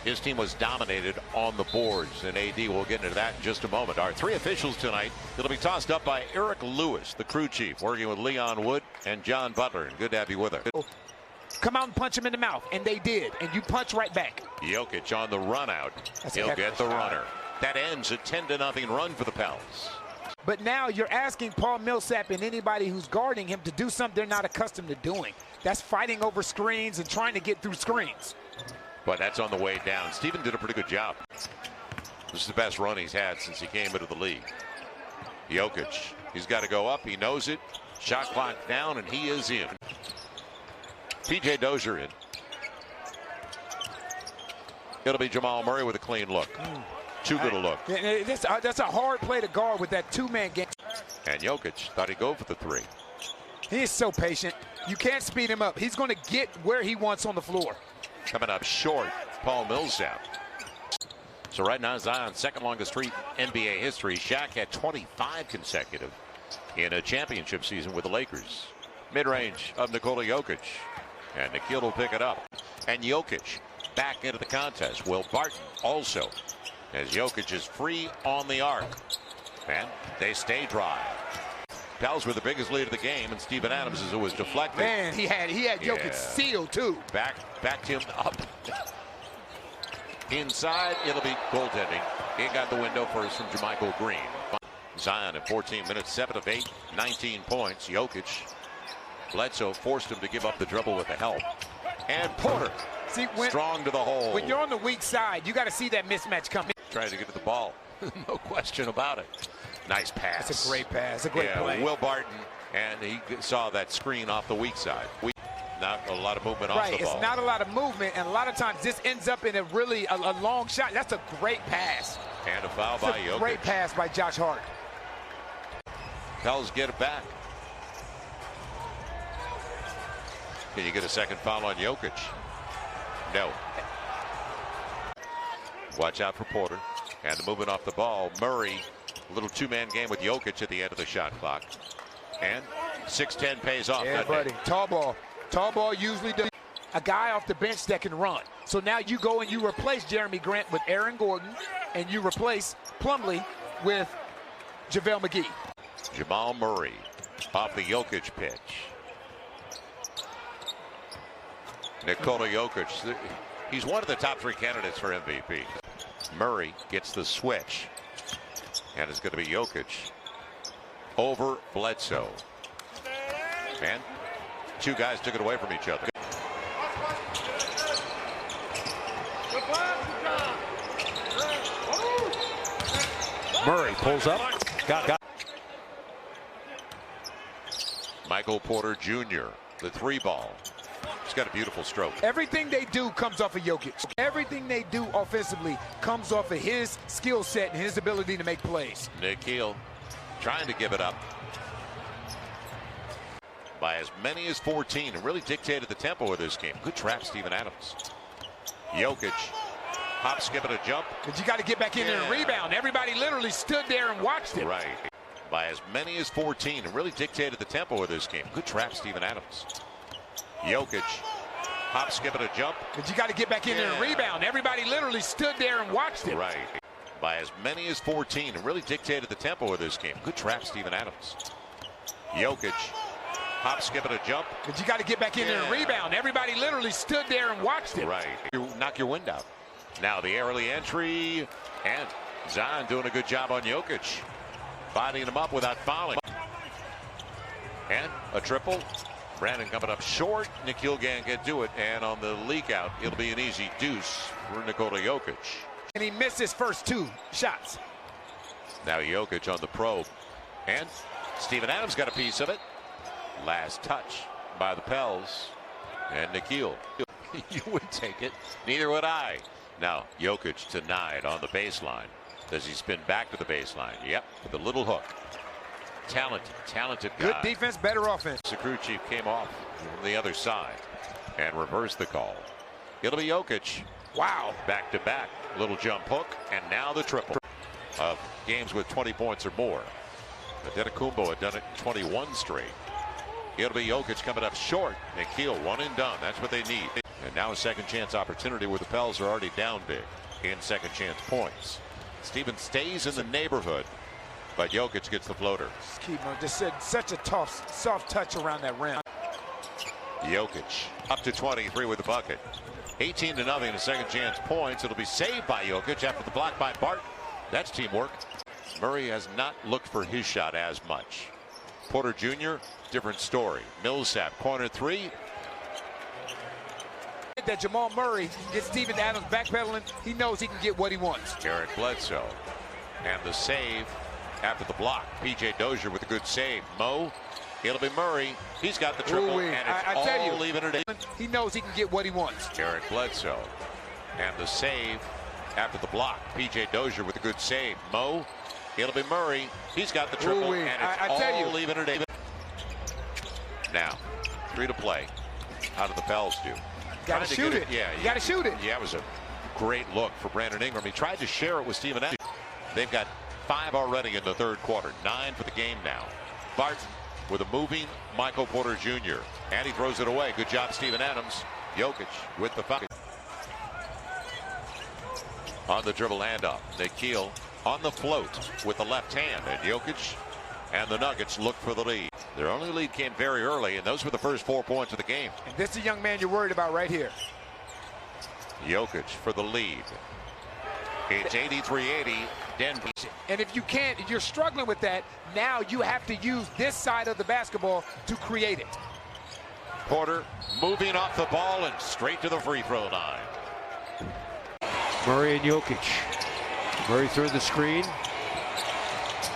His team was dominated on the boards, and AD will get into that in just a moment. Our three officials tonight, it'll be tossed up by Eric Lewis, the crew chief, working with Leon Wood and John Butler. And good to have you with us. Come out and punch him in the mouth, and they did, and you punch right back. Jokic on the run out. He'll get the runner. That ends a 10-0 run for the Pels. But now you're asking Paul Millsap and anybody who's guarding him to do something they're not accustomed to doing. That's fighting over screens and trying to get through screens. But that's on the way down. Steven did a pretty good job. This is the best run he's had since he came into the league. Jokic, he's got to go up. He knows it. Shot clock down, and he is in. P.J. Dozier in. It'll be Jamal Murray with a clean look. Too good a look. That's a hard play to guard with that two-man game. And Jokic thought he'd go for the three. He is so patient. You can't speed him up. He's going to get where he wants on the floor. Coming up short, Paul Millsap. So right now, Zion's second longest streak in NBA history. Shaq had 25 consecutive in a championship season with the Lakers. Mid-range of Nikola Jokic. And Nikhil will pick it up. And Jokic back into the contest. Will Barton also, as Jokic is free on the arc. And they stay dry. Pels with the biggest lead of the game, and Steven Adams, as it was deflected. Man, he had Jokic sealed too. Backed him up. Inside, it'll be goaltending. He got the window first from JaMychal Green. Zion in 14 minutes, 7 of 8, 19 points. Jokic, Bledsoe forced him to give up the dribble with the help. And Porter, strong to the hole. When you're on the weak side, you got to see that mismatch coming. Trying to get to the ball. No question about it. Nice pass. That's a great pass. A great play. Will Barton, and he saw that screen off the weak side. Not a lot of movement off the ball. Right, it's not a lot of movement, and a lot of times this ends up in a really a long shot. That's a great pass. And a foul by Jokic. Great pass by Josh Hart. Pels get it back. Can you get a second foul on Jokic? No. Watch out for Porter. And the movement off the ball. Murray, a little two-man game with Jokic at the end of the shot clock. And 6'10" pays off. Yeah, buddy. Tall ball. Tall ball usually does. A guy off the bench that can run. So now you go and you replace Jeremy Grant with Aaron Gordon, and you replace Plumlee with JaVale McGee. Jamal Murray off the Jokic pitch. Nikola Jokic, he's one of the top 3 candidates for MVP. Murray gets the switch, and it's going to be Jokic over Bledsoe. And two guys took it away from each other. Murray pulls up. Got. Michael Porter Jr., the 3-ball. He's got a beautiful stroke. Everything they do comes off of Jokic. Everything they do offensively comes off of his skill set and his ability to make plays. Nikhil trying to give it up by as many as 14 and really dictated the tempo of this game. Good trap, Steven Adams. Jokic, hop, skip, and a jump. But you got to get back in there and rebound. Everybody literally stood there and watched it. Right. By as many as 14 and really dictated the tempo of this game. Good trap, Steven Adams. Jokic, hop, skip, and a jump. But you got to get back in there and rebound. Everybody literally stood there and watched it. Right. By as many as 14 and really dictated the tempo of this game. Good trap, Steven Adams. Jokic, hop, skip, and a jump. But you got to get back in there and rebound. Everybody literally stood there and watched it. Right. You knock your wind out. Now the early entry, and Zion doing a good job on Jokic. Bodying him up without fouling. And a triple. Brandon coming up short. Nikhil can't do it. And on the leak out, it'll be an easy deuce for Nikola Jokic. And he missed his first 2 shots. Now Jokic on the probe. And Steven Adams got a piece of it. Last touch by the Pels. And Nikhil. You would take it. Neither would I. Now Jokic denied on the baseline. Does he spin back to the baseline? Yep, with a little hook. Talented guy. Good defense, better offense. The crew chief came off from the other side and reversed the call. It'll be Jokic. Wow. Back to back. Little jump hook, and now the triple of games with 20 points or more. Antetokounmpo had done it 21 straight. It'll be Jokic coming up short. Nikhil, one and done. That's what they need. And now a second chance opportunity where the Pels are already down big in second chance points. Stevens stays in the neighborhood, but Jokic gets the floater. Just said such a tough, soft touch around that rim. Jokic up to 23 with the bucket. 18-0 in a second chance points. It'll be saved by Jokic after the block by Bart. That's teamwork. Murray has not looked for his shot as much. Porter Jr., different story. Millsap, corner three. That Jamal Murray gets Steven Adams backpedaling. He knows he can get what he wants. Eric Bledsoe. And the save after the block. PJ Dozier with a good save. Mo. It'll be Murray. He's got the triple, and it's all leaving it in. He knows he can get what he wants. Eric Bledsoe. And the save after the block. PJ Dozier with a good save. Mo. It'll be Murray. He's got the triple, and it's all leaving it in. Now, 3 to play. How do the Pels do? Got to shoot it. Yeah, you got to shoot it. Yeah, it was a great look for Brandon Ingram. He tried to share it with Steven Adams. They've got 5 already in the third quarter. 9 for the game now. Barton with a moving Michael Porter Jr. And he throws it away. Good job, Steven Adams. Jokic with the foul. On the dribble handoff. Nikhil on the float with the left hand. And Jokic and the Nuggets look for the lead. Their only lead came very early, and those were the first 4 points of the game. And this is a young man you're worried about right here. Jokic for the lead. It's 83-80, Denver. And if you're struggling with that, now you have to use this side of the basketball to create it. Porter moving off the ball and straight to the free throw line. Murray and Jokic. Murray through the screen.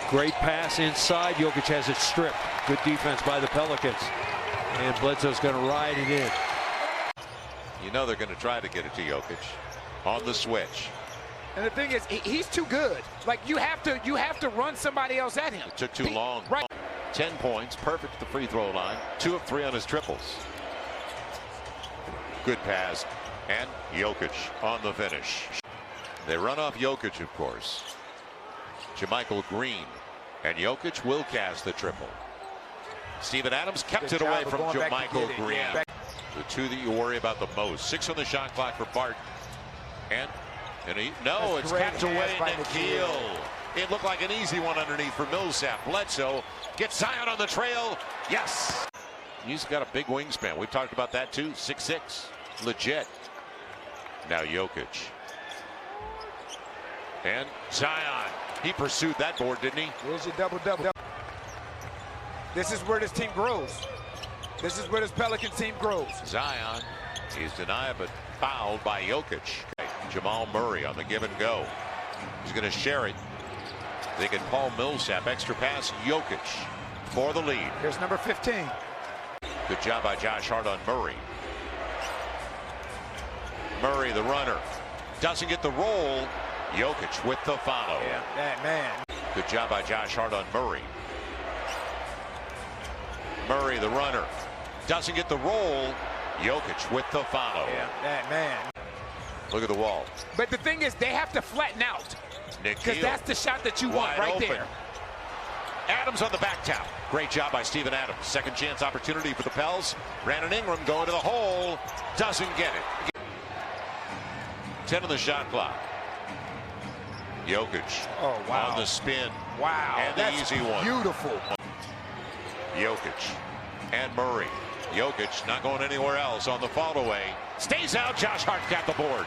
Great pass inside. Jokic has it stripped. Good defense by the Pelicans. And Bledsoe's going to ride it in. You know they're going to try to get it to Jokic on the switch. And the thing is, he's too good. Like you have to run somebody else at him. It took too long. Right. 10 points, perfect at the free throw line. 2 of 3 on his triples. Good pass, and Jokic on the finish. They run off Jokic, of course. JaMychal Green, and Jokic will cast the triple. Steven Adams kept it away from JaMychal Green. The 2 that you worry about the most. 6 on the shot clock for Barton. And it's kept away. Nikhil. It looked like an easy one underneath for Millsap. Bledsoe gets Zion on the trail. Yes. He's got a big wingspan. We've talked about that too. 6'6". Legit. Now Jokic. And Zion. He pursued that board, didn't he? Here's your double-double. This is where this team grows. This is where this Pelicans team grows. Zion is denied but fouled by Jokic. Jamal Murray on the give and go. He's going to share it. They get Paul Millsap. Extra pass. Jokic for the lead. Here's number 15. Good job by Josh Hart on Murray. Murray, the runner, doesn't get the roll. Jokic with the follow. Yeah, that man. Good job by Josh Hart on Murray. Murray, the runner, doesn't get the roll. Jokic with the follow. Yeah, that man. Look at the wall. But the thing is, they have to flatten out. Because that's the shot that you want right there. Adams on the back tap. Great job by Steven Adams. Second chance opportunity for the Pels. Brandon Ingram going to the hole. Doesn't get it. 10 on the shot clock. Jokic on the spin. Wow. And the easy one. Beautiful. Jokic and Murray. Jokic not going anywhere else on the fall away. Stays out. Josh Hart got the board.